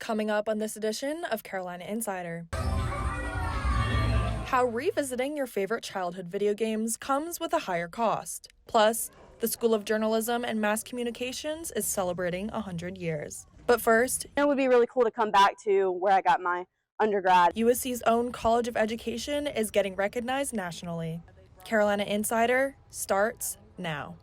Coming up on this edition of Carolina Insider. How revisiting your favorite childhood video games comes with a higher cost. Plus, the School of Journalism and Mass Communications is celebrating 100 years. But first, it would be really cool to come back to where I got my undergrad. USC's own College of Education is getting recognized nationally. Carolina Insider starts now.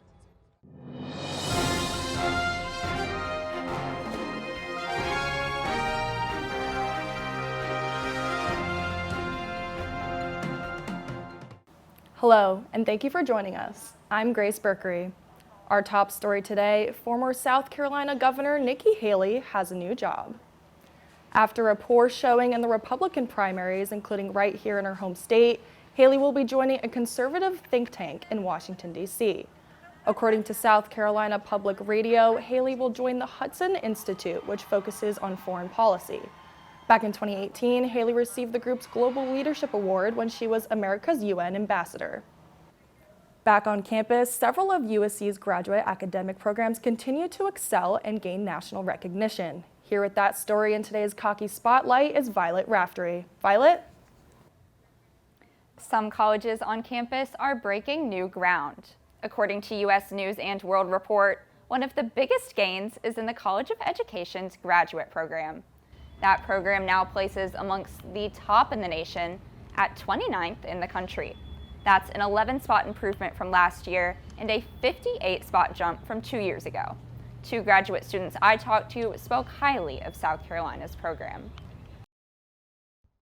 Hello, and thank you for joining us. I'm Grace Berkery. Our top story today, former South Carolina Governor Nikki Haley has a new job. After a poor showing in the Republican primaries, including right here in her home state, Haley will be joining a conservative think tank in Washington, D.C. According to South Carolina Public Radio, Haley will join the Hudson Institute, which focuses on foreign policy. Back in 2018, Haley received the group's Global Leadership Award when she was America's UN ambassador. Back on campus, several of USC's graduate academic programs continue to excel and gain national recognition. Here with that story in today's Cocky Spotlight is Violet Raftery. Violet? Some colleges on campus are breaking new ground. According to U.S. News and World Report, one of the biggest gains is in the College of Education's graduate program. That program now places amongst the top in the nation at 29th in the country. That's an 11-spot improvement from last year and a 58-spot jump from 2 years ago. Two graduate students I talked to spoke highly of South Carolina's program.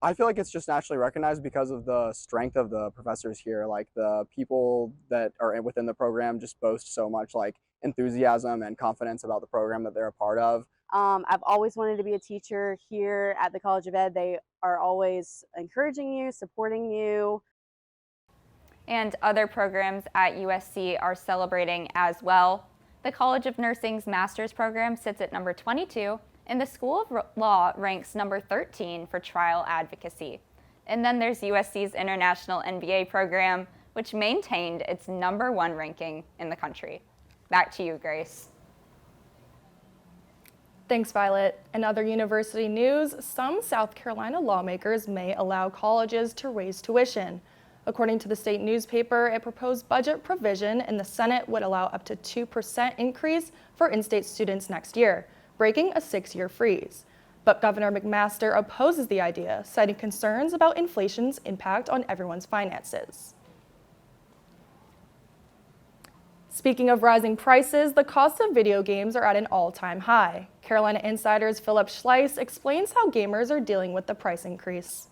I feel like it's just nationally recognized because of the strength of the professors here. Like the people that are within the program just boast so much like enthusiasm and confidence about the program that they're a part of. I've always wanted to be a teacher here at the College of Ed. They are always encouraging you, supporting you. And other programs at USC are celebrating as well. The College of Nursing's master's program sits at number 22, and the School of Law ranks number 13 for trial advocacy. And then there's USC's International MBA program, which maintained its number 1 ranking in the country. Back to you, Grace. Thanks, Violet. In other university news, some South Carolina lawmakers may allow colleges to raise tuition. According to the state newspaper, a proposed budget provision in the Senate would allow up to 2% increase for in-state students next year, breaking a 6-year freeze. But Governor McMaster opposes the idea, citing concerns about inflation's impact on everyone's finances. Speaking of rising prices, the cost of video games are at an all-time high. Carolina Insider's Philip Schleiss explains how gamers are dealing with the price increase.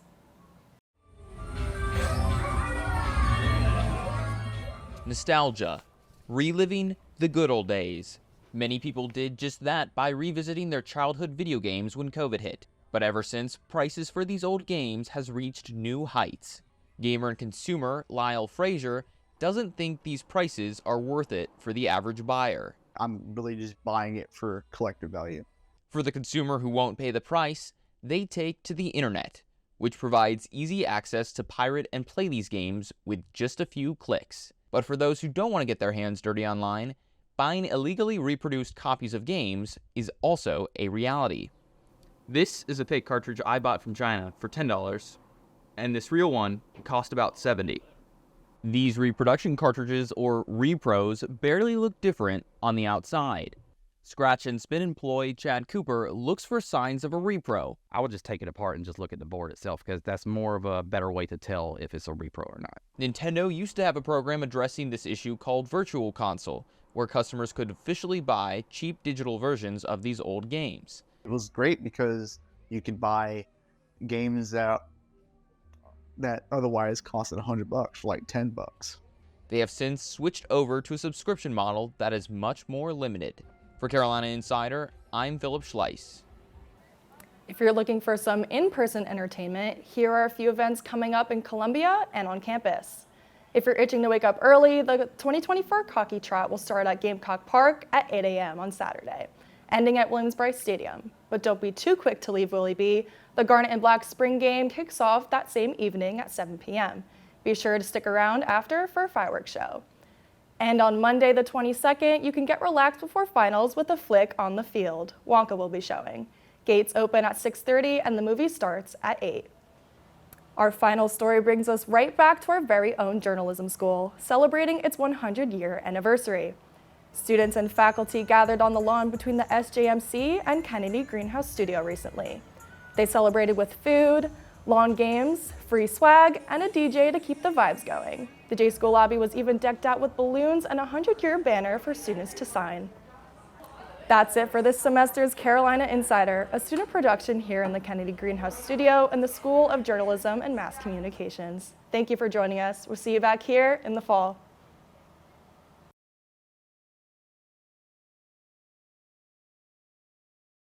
Nostalgia. Reliving the good old days. Many people did just that by revisiting their childhood video games when COVID hit. But ever since, prices for these old games has reached new heights. Gamer and consumer Lyle Frazier doesn't think these prices are worth it for the average buyer. I'm really just buying it for collector value. For the consumer who won't pay the price, they take to the internet, which provides easy access to pirate and play these games with just a few clicks. But for those who don't want to get their hands dirty online, buying illegally reproduced copies of games is also a reality. This is a fake cartridge I bought from China for $10, and this real one cost about $70. These reproduction cartridges, or repros, barely look different on the outside. Scratch and Spin employee Chad Cooper looks for signs of a repro. I would just take it apart and just look at the board itself, because that's more of a better way to tell if it's a repro or not. Nintendo used to have a program addressing this issue called Virtual Console, where customers could officially buy cheap digital versions of these old games. It was great because you could buy games that otherwise costed $100 for like $10. They have since switched over to a subscription model that is much more limited. For Carolina Insider, I'm Philip Schleiss. If you're looking for some in-person entertainment, here are a few events coming up in Columbia and on campus. If you're itching to wake up early, the 2024 Cocky Trot will start at Gamecock Park at 8 a.m. on Saturday, ending at Williams-Brice Stadium. But don't be too quick to leave Willie B. The Garnet and Black Spring Game kicks off that same evening at 7 p.m. Be sure to stick around after for a fireworks show. And on Monday the 22nd, you can get relaxed before finals with a flick on the field. Wonka will be showing. Gates open at 6:30 and the movie starts at 8. Our final story brings us right back to our very own journalism school, celebrating its 100-year anniversary. Students and faculty gathered on the lawn between the SJMC and Kennedy Greenhouse Studio recently. They celebrated with food, lawn games, free swag, and a DJ to keep the vibes going. The J School lobby was even decked out with balloons and a 100-year banner for students to sign. That's it for this semester's Carolina Insider, a student production here in the Kennedy Greenhouse Studio in the School of Journalism and Mass Communications. Thank you for joining us. We'll see you back here in the fall.